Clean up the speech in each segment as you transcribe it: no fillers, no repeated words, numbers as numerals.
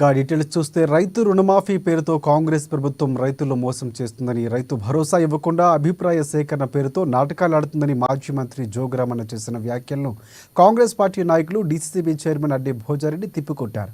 Details చూస్తే రైతు రుణమాఫీ పేరుతో కాంగ్రెస్ ప్రభుత్వం రైతులను మోసం చేస్తుందని, రైతు భరోసా ఇవ్వకుండా అభిప్రాయ సేకరణ పేరుతో నాటకాలు ఆడుతుందని మాజీ మంత్రి జోగురామన్న చేసిన వ్యాఖ్యలను కాంగ్రెస్ పార్టీ నాయకులు డీసీసీబీ చైర్మన్ అడ్డి భోజారెడ్డి తిప్పికొట్టారు.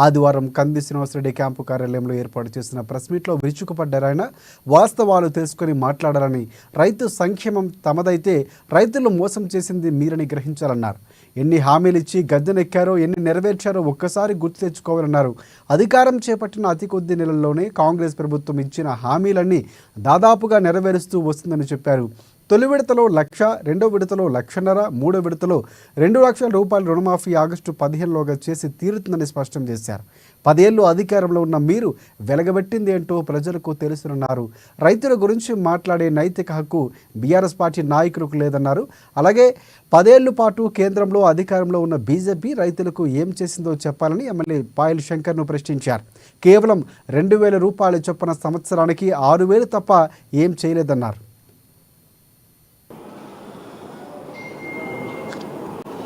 ఆదివారం కంది శ్రీనివాసరెడ్డి క్యాంపు కార్యాలయంలో ఏర్పాటు చేసిన ప్రెస్ మీట్లో విరుచుకుపడ్డారు. ఆయన వాస్తవాలు తెలుసుకుని మాట్లాడాలని, రైతు సంక్షేమం తమదైతే రైతులు మోసం చేసింది మీరని గ్రహించాలన్నారు. ఎన్ని హామీలు ఇచ్చి గద్దెనెక్కారో, ఎన్ని నెరవేర్చారో ఒక్కసారి గుర్తు తెచ్చుకోవాలన్నారు. అధికారం చేపట్టిన అతి కొద్ది నెలల్లోనే కాంగ్రెస్ ప్రభుత్వం ఇచ్చిన హామీలన్నీ దాదాపుగా నెరవేరుస్తూ వస్తుందని చెప్పారు. తొలి విడతలో 1,00,000, రెండో విడతలో 1,50,000, మూడో విడతలో 2 లక్షల రూపాయల రుణమాఫీ ఆగస్టు 15లోగా చేసి తీరుతుందని స్పష్టం చేశారు. 10 ఏళ్లు అధికారంలో ఉన్న మీరు వెలగబెట్టింది ఏంటో ప్రజలకు తెలుసునన్నారు. రైతుల గురించి మాట్లాడే నైతిక హక్కు బీఆర్ఎస్ పార్టీ నాయకులకు లేదన్నారు. అలాగే 10 ఏళ్ల పాటు కేంద్రంలో అధికారంలో ఉన్న బీజేపీ రైతులకు ఏం చేసిందో చెప్పాలని ఎమ్మెల్యే పాయల్ శంకర్ను ప్రశ్నించారు. కేవలం 2,000 రూపాయల చొప్పున సంవత్సరానికి 6,000 తప్ప ఏం చేయలేదన్నారు.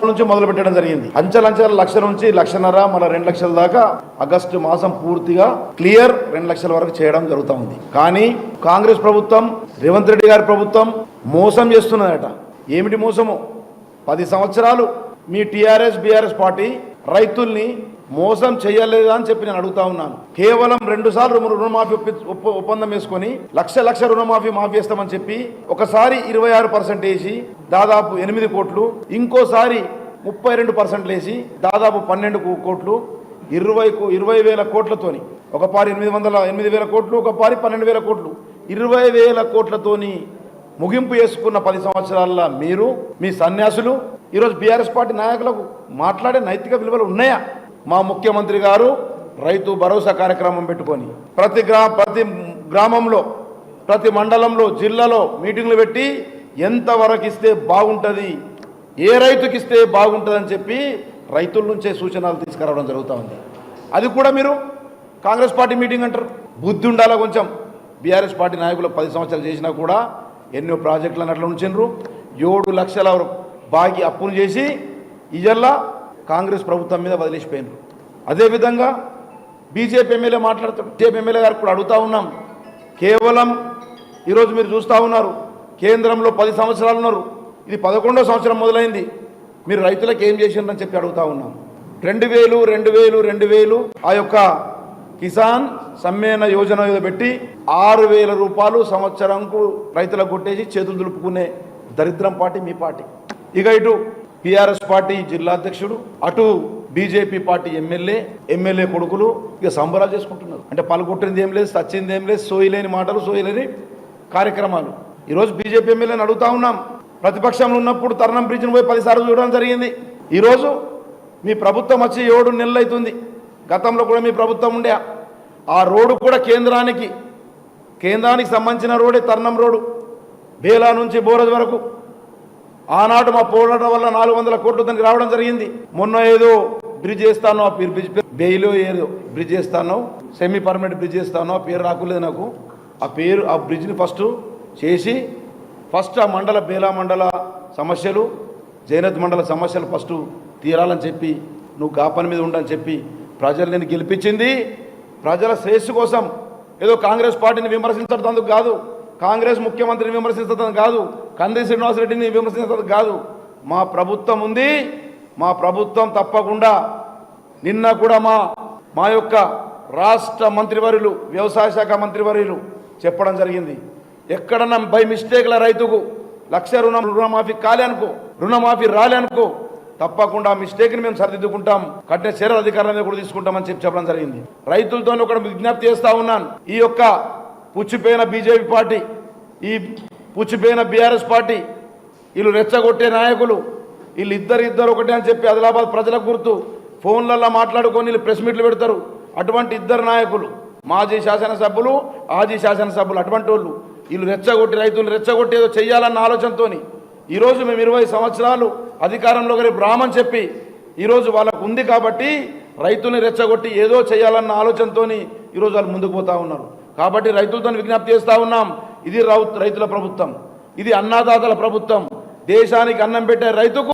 నుంచి మొదలు పెట్టడం జరిగింది. అంచెలంచెల 1,00,000 నుంచి 1,50,000 మన 2 లక్షల దాకా ఆగస్టు మాసం పూర్తిగా క్లియర్ 2 లక్షల వరకు చేయడం జరుగుతూ ఉంది. కానీ కాంగ్రెస్ ప్రభుత్వం, రేవంత్ రెడ్డి గారి ప్రభుత్వం మోసం చేస్తున్నదట. ఏమిటి మోసము? 10 సంవత్సరాలు మీ టీఆర్ఎస్ బీఆర్ఎస్ పార్టీ రైతుల్ని మోసం చేయలేదా అని చెప్పి నేను అడుగుతా ఉన్నాను. కేవలం 2 సార్లు రుణమాఫీ ఒప్పందం వేసుకొని లక్ష రుణమాఫీ చేస్తామని చెప్పి ఒకసారి 26% వేసి దాదాపు 8 కోట్లు, ఇంకోసారి 32% వేసి దాదాపు 12 కోట్లు, 20,000 కోట్లతోని ఒక పారి 8,000 కోట్లు, ఒక పారి 12,000 కోట్లు, 20,000 కోట్లతోని ముగింపు చేసుకున్న 10 సంవత్సరాల మీరు, మీ సన్యాసులు ఈరోజు బీఆర్ఎస్ పార్టీ నాయకులకు మాట్లాడే నైతిక విలువలు ఉన్నాయా? మా ముఖ్యమంత్రి గారు రైతు భరోసా కార్యక్రమం పెట్టుకొని ప్రతి గ్రామంలో, ప్రతి మండలంలో, జిల్లాలో మీటింగ్లు పెట్టి ఎంతవరకు ఇస్తే బాగుంటుంది, ఏ రైతుకి ఇస్తే బాగుంటుంది అని చెప్పి రైతుల నుంచే సూచనలు తీసుకురావడం జరుగుతూ ఉంది. అది కూడా మీరు కాంగ్రెస్ పార్టీ మీటింగ్ అంటారు. బుద్ధి ఉండాలా కొంచెం. బీఆర్ఎస్ పార్టీ నాయకులు 10 సంవత్సరాలు చేసినా కూడా ఎన్నో ప్రాజెక్టులను అట్లా ఉంచారు. 7 లక్షల బాకీ అప్పులు చేసి ఇజల్లా కాంగ్రెస్ ప్రభుత్వం మీద వదిలేసిపోయినారు. అదేవిధంగా బీజేపీ ఎమ్మెల్యే మాట్లాడుతాడు. బీజేపీ ఎమ్మెల్యే గారు కూడా అడుగుతూ ఉన్నాం. కేవలం ఈరోజు మీరు చూస్తూ ఉన్నారు, కేంద్రంలో 10 సంవత్సరాలు ఉన్నారు, ఇది 11వ సంవత్సరం మొదలైంది. మీరు రైతులకు ఏం చేసిండ్రని చెప్పి అడుగుతూ ఉన్నాం. 2,000 ఆ యొక్క కిసాన్ సమ్మేళన యోజన పెట్టి 6,000 రూపాయలు సంవత్సరంకు రైతులకు కొట్టేసి చేతులు దులుపుకునే దరిద్రం పార్టీ మీ పార్టీ. ఇక ఇటు టీఆర్ఎస్ పార్టీ జిల్లా అధ్యక్షుడు, అటు బీజేపీ పార్టీ ఎమ్మెల్యే కొడుకులు ఇక సంబరాలు చేసుకుంటున్నారు. అంటే పలుకొట్టింది ఏం లేదు, సచ్చింది ఏం లేదు, సోయిలేని మాటలు, సోయిలేని కార్యక్రమాలు. ఈరోజు బీజేపీ ఎమ్మెల్యేని అడుగుతా ఉన్నాం. ప్రతిపక్షంలో ఉన్నప్పుడు తరుణం బ్రిడ్జ్ని పోయి 10 సార్లు చూడడం జరిగింది. ఈరోజు మీ ప్రభుత్వం వచ్చి 7 నెలలు అవుతుంది. గతంలో కూడా మీ ప్రభుత్వం ఉండే ఆ రోడ్డు కూడా కేంద్రానికి సంబంధించిన రోడే తరుణం రోడ్డు, బేలా నుంచి బోరజ్ వరకు. ఆనాడు మా పోరాటం వల్ల 400 కోట్లు దానికి రావడం జరిగింది. మొన్న ఏదో బ్రిడ్జ్ చేస్తాను, ఆ పేరు బ్రిడ్జ్ బేయిలో ఏదో బ్రిడ్జ్ చేస్తాను, సెమీ పర్మనెంట్ బ్రిడ్జ్ చేస్తాను, ఆ పేరు రాకులేదు నాకు. ఆ బ్రిడ్జ్ని ఫస్ట్ చేసి ఆ బేలా మండల సమస్యలు, జైనత్ మండల సమస్యలు ఫస్ట్ తీరాలని చెప్పి నువ్వు గా పని మీద ఉండని చెప్పి ప్రజలు నేను గెలిపించింది ప్రజల శ్రేయస్సు కోసం. ఏదో కాంగ్రెస్ పార్టీని విమర్శించడానికి కాదు, కాంగ్రెస్ ముఖ్యమంత్రిని విమర్శించడం కాదు, కంది శ్రీనివాసరెడ్డిని విమర్శించడం కాదు. మా ప్రభుత్వం ఉంది. మా ప్రభుత్వం తప్పకుండా నిన్న కూడా మా యొక్క రాష్ట్ర మంత్రివర్యులు, వ్యవసాయ శాఖ మంత్రివర్యులు చెప్పడం జరిగింది. ఎక్కడన్నా బై మిస్టేక్ల రైతుకు 1,00,000 రుణమాఫీ రుణమాఫీ రాలే అనుకో, తప్పకుండా మిస్టేక్ని మేము సరిదిద్దుకుంటాం, కఠిన చర్యల అధికారుల కూడా తీసుకుంటామని చెప్పడం జరిగింది. రైతులతో ఒక విజ్ఞప్తి చేస్తా ఉన్నాను. ఈ యొక్క పుచ్చిపోయిన బీజేపీ పార్టీ, ఈ పుచ్చిపోయిన బీఆర్ఎస్ పార్టీ, వీళ్ళు రెచ్చగొట్టే నాయకులు, వీళ్ళు ఇద్దరు ఒకటే అని చెప్పి ఆదిలాబాద్ ప్రజలకు గుర్తు ఫోన్లలో మాట్లాడుకొని వీళ్ళు ప్రెస్ మీట్లు పెడతారు. అటువంటి 2 నాయకులు, మాజీ శాసనసభ్యులు, ఆజీ శాసనసభ్యులు, అటువంటి వాళ్ళు వీళ్ళు రెచ్చగొట్టి రైతులు రెచ్చగొట్టి ఏదో చెయ్యాలన్న ఆలోచనతో ఈరోజు మేము 20 సంవత్సరాలు అధికారంలో రామని చెప్పి ఈరోజు వాళ్ళకు ఉంది కాబట్టి రైతుల్ని రెచ్చగొట్టి ఏదో చేయాలన్న ఆలోచనతో ఈరోజు వాళ్ళు ముందుకు పోతా ఉన్నారు. కాబట్టి రైతులతో విజ్ఞప్తి చేస్తూ ఉన్నాం. ఇది రైతుల ప్రభుత్వం, ఇది అన్నదాతల ప్రభుత్వం. దేశానికి అన్నం పెట్టే రైతుకు